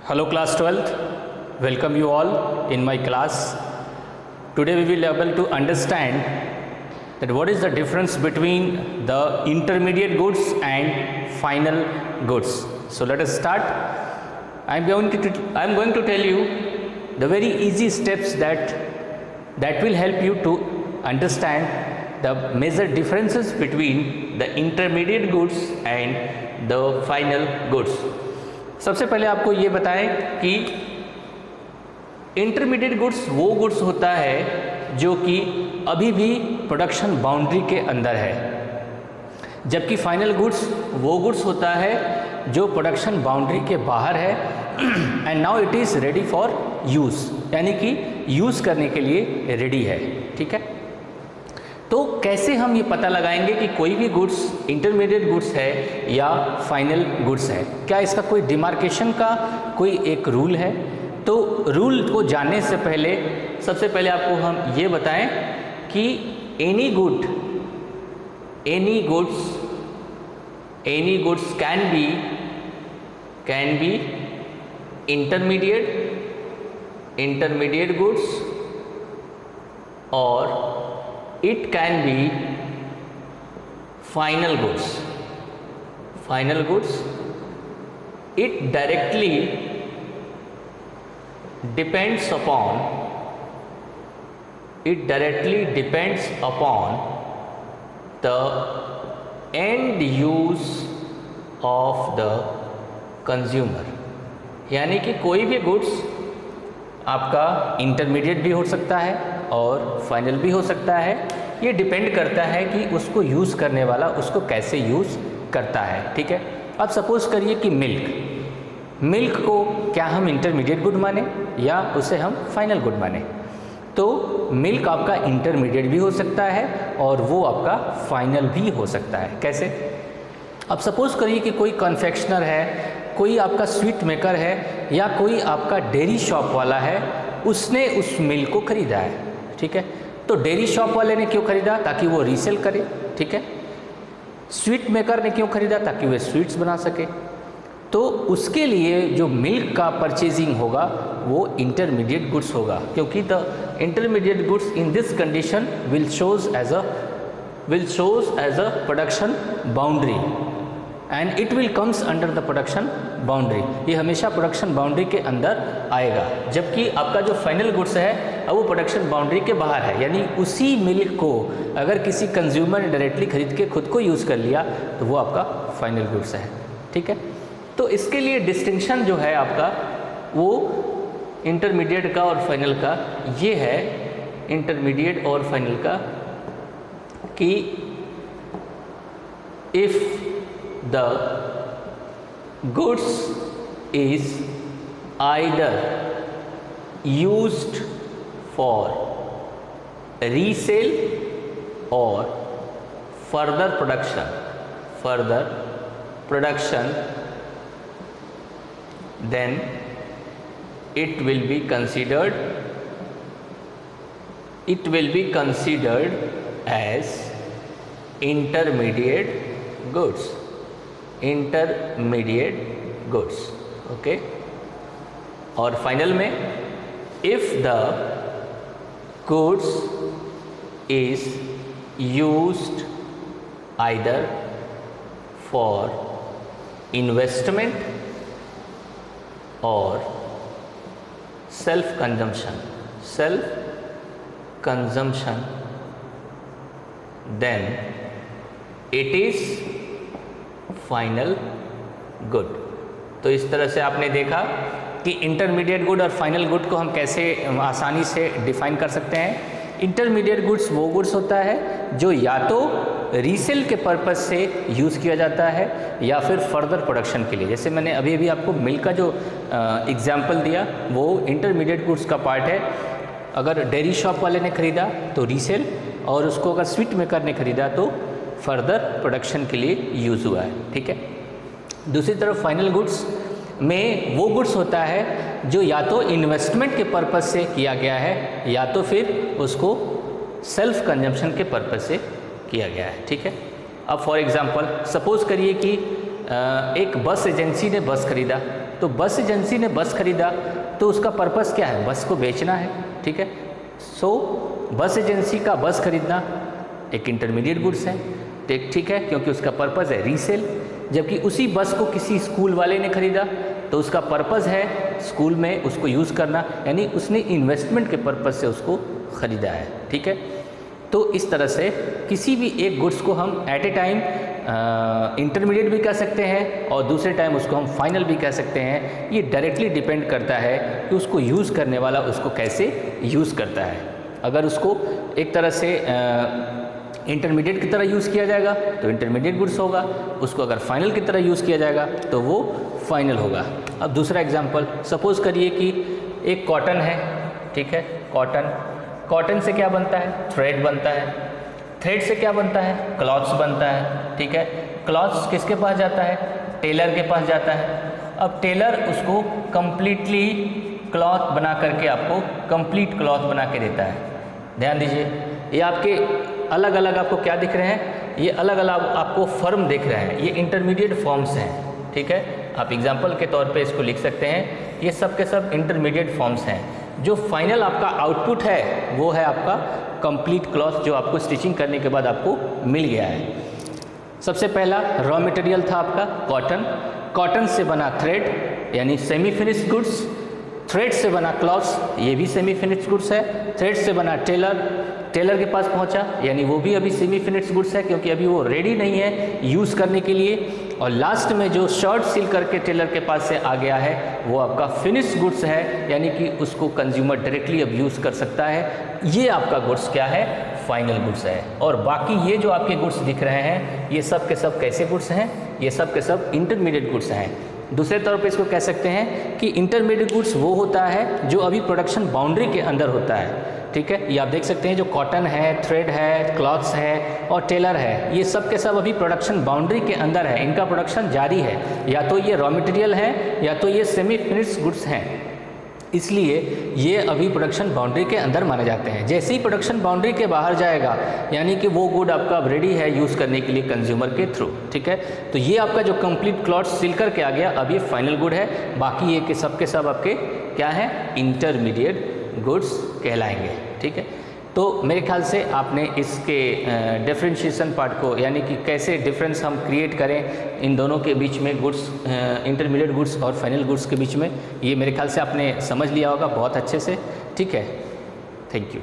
Hello class 12th, welcome you all in my class. Today we will able to understand that what is the difference between the intermediate goods and final goods. So let us start. I am going to tell you the very easy steps that will help you to understand the major differences between the intermediate goods and the final goods. सबसे पहले आपको ये बताएं कि intermediate goods वो goods होता है जो कि अभी भी प्रोडक्शन बाउंड्री के अंदर है, जबकि फाइनल गुड्स वो गुड्स होता है जो प्रोडक्शन बाउंड्री के बाहर है and now it is ready for use, यानी कि यूज़ करने के लिए रेडी है। ठीक है, तो कैसे हम ये पता लगाएंगे कि कोई भी गुड्स इंटरमीडिएट गुड्स है या फाइनल गुड्स है? क्या इसका कोई डिमार्केशन का कोई एक रूल है? तो रूल को जानने से पहले सबसे पहले आपको हम ये बताएं कि any goods can be intermediate goods और it can be final goods. It directly depends upon the end use of the consumer. यानी कि कोई भी गुड्स आपका इंटरमीडिएट भी हो सकता है और फाइनल भी हो सकता है। ये डिपेंड करता है कि उसको यूज़ करने वाला उसको कैसे यूज़ करता है। ठीक है, अब सपोज़ करिए कि मिल्क को क्या हम इंटरमीडिएट गुड माने या उसे हम फाइनल गुड माने? तो मिल्क आपका इंटरमीडिएट भी हो सकता है और वो आपका फाइनल भी हो सकता है। कैसे? अब सपोज़ करिए कि कोई कन्फेक्शनर है, कोई आपका स्वीट मेकर है या कोई आपका डेयरी शॉप वाला है, उसने उस मिल्क को ख़रीदा है। ठीक है, तो डेयरी शॉप वाले ने क्यों ख़रीदा? ताकि वो रीसेल करे। ठीक है, स्वीट मेकर ने क्यों ख़रीदा? ताकि वे स्वीट्स बना सके। तो उसके लिए जो मिल्क का परचेजिंग होगा वो इंटरमीडिएट गुड्स होगा, क्योंकि the intermediate goods in this condition will shows as a production boundary and it will comes under the production boundary. ये हमेशा प्रोडक्शन बाउंड्री के अंदर आएगा, जबकि आपका जो फाइनल गुड्स है वो प्रोडक्शन बाउंड्री के बाहर है। यानी उसी मिल्क को अगर किसी कंज्यूमर ने डायरेक्टली खरीद के खुद को यूज़ कर लिया तो वो आपका फाइनल गुड्स है। ठीक है, तो इसके लिए डिस्टिंक्शन जो है आपका वो इंटरमीडिएट का और फाइनल का ये है, इंटरमीडिएट और फाइनल का, कि if the goods is either used for resale or further production, then it will be considered as intermediate goods. Okay. और फाइनल में if the goods is used either for investment और self consumption then it is final good. तो इस तरह से आपने देखा कि इंटरमीडिएट गुड और फाइनल गुड को हम कैसे आसानी से डिफाइन कर सकते हैं। इंटरमीडिएट गुड्स वो गुड्स होता है जो या तो रीसेल के पर्पस से यूज़ किया जाता है या फिर फर्दर प्रोडक्शन के लिए। जैसे मैंने अभी आपको मिल्क का जो एग्जाम्पल दिया वो इंटरमीडिएट गुड्स का पार्ट है। अगर डेयरी शॉप वाले ने ख़रीदा तो रीसेल, और उसको अगर स्वीट मेकर ने ख़रीदा तो फर्दर प्रोडक्शन के लिए यूज़ हुआ है। ठीक है, दूसरी तरफ फाइनल गुड्स में वो गुड्स होता है जो या तो इन्वेस्टमेंट के पर्पस से किया गया है या तो फिर उसको सेल्फ कंजम्पशन के पर्पस से किया गया है। ठीक है, अब फॉर एग्जांपल सपोज़ करिए कि एक बस एजेंसी ने बस खरीदा, तो बस एजेंसी ने बस खरीदा तो उसका पर्पस क्या है, बस को बेचना है, ठीक है। सो बस एजेंसी का बस खरीदना एक इंटरमीडिएट गुड्स है, ठीक है, क्योंकि उसका पर्पस है रीसेल। जबकि उसी बस को किसी स्कूल वाले ने खरीदा तो उसका पर्पस है स्कूल में उसको यूज़ करना, यानी उसने इन्वेस्टमेंट के पर्पस से उसको ख़रीदा है, ठीक है। तो इस तरह से किसी भी एक गुड्स को हम एट ए टाइम इंटरमीडिएट भी कह सकते हैं और दूसरे टाइम उसको हम फाइनल भी कह सकते हैं। ये डायरेक्टली डिपेंड करता है कि उसको यूज़ करने वाला उसको कैसे यूज़ करता है। अगर उसको एक तरह से इंटरमीडिएट की तरह यूज़ किया जाएगा तो इंटरमीडिएट गुड्स होगा, उसको अगर फाइनल की तरह यूज़ किया जाएगा तो वो फाइनल होगा। अब दूसरा एग्जांपल, सपोज़ करिए कि एक कॉटन है, ठीक है, कॉटन से क्या बनता है, थ्रेड बनता है, थ्रेड से क्या बनता है, क्लॉथ्स बनता है, ठीक है। क्लॉथ्स किसके पास जाता है, टेलर के पास जाता है। अब टेलर उसको कंप्लीटली क्लॉथ बना करके आपको कंप्लीट क्लॉथ बना के देता है। ध्यान दीजिए, ये आपके अलग अलग आपको क्या दिख रहे हैं, ये अलग अलग आपको फर्म दिख रहे हैं, ये इंटरमीडिएट फॉर्म्स हैं, ठीक है। आप एग्जाम्पल के तौर पे इसको लिख सकते हैं, ये सब के सब इंटरमीडिएट फॉर्म्स हैं। जो फाइनल आपका आउटपुट है वो है आपका कंप्लीट क्लॉथ जो आपको स्टिचिंग करने के बाद आपको मिल गया है। सबसे पहला रॉ मटेरियल था आपका कॉटन से बना थ्रेड यानी सेमी फिनिश्ड गुड्स, थ्रेड से बना क्लॉथ्स, ये भी सेमी फिनिश्ड गुड्स है, थ्रेड से बना टेलर के पास पहुंचा यानी वो भी अभी सेमी फिनिश्ड गुड्स है क्योंकि अभी वो रेडी नहीं है यूज़ करने के लिए। और लास्ट में जो शर्ट सिल करके टेलर के पास से आ गया है वो आपका फिनिश्ड गुड्स है, यानी कि उसको कंज्यूमर डायरेक्टली अब यूज़ कर सकता है। ये आपका गुड्स क्या है, फाइनल गुड्स है। और बाकी ये जो आपके गुड्स दिख रहे हैं ये सब के सब कैसे गुड्स हैं, ये सब के सब इंटरमीडिएट गुड्स हैं। दूसरे तौर पे इसको कह सकते हैं कि इंटरमीडिएट गुड्स वो होता है जो अभी प्रोडक्शन बाउंड्री के अंदर होता है, ठीक है। ये आप देख सकते हैं जो कॉटन है, थ्रेड है, क्लॉथ्स है और टेलर है, ये सब के सब अभी प्रोडक्शन बाउंड्री के अंदर है, इनका प्रोडक्शन जारी है। या तो ये रॉ मटेरियल है या तो ये सेमी फिनिश्ड गुड्स हैं, इसलिए ये अभी प्रोडक्शन बाउंड्री के अंदर माने जाते हैं। जैसे ही प्रोडक्शन बाउंड्री के बाहर जाएगा यानी कि वो गुड आपका अब रेडी है यूज़ करने के लिए कंज्यूमर के थ्रू, ठीक है। तो ये आपका जो कंप्लीट क्लॉथ सिल करके आ गया अब ये फाइनल गुड है। बाकी ये के सब आपके क्या है, इंटरमीडिएट गुड्स कहलाएंगे, ठीक है। तो मेरे ख्याल से आपने इसके डिफरेंशिएशन पार्ट को यानी कि कैसे डिफरेंस हम क्रिएट करें इन दोनों के बीच में, गुड्स इंटरमीडिएट गुड्स और फाइनल गुड्स के बीच में, ये मेरे ख्याल से आपने समझ लिया होगा बहुत अच्छे से, ठीक है। Thank you.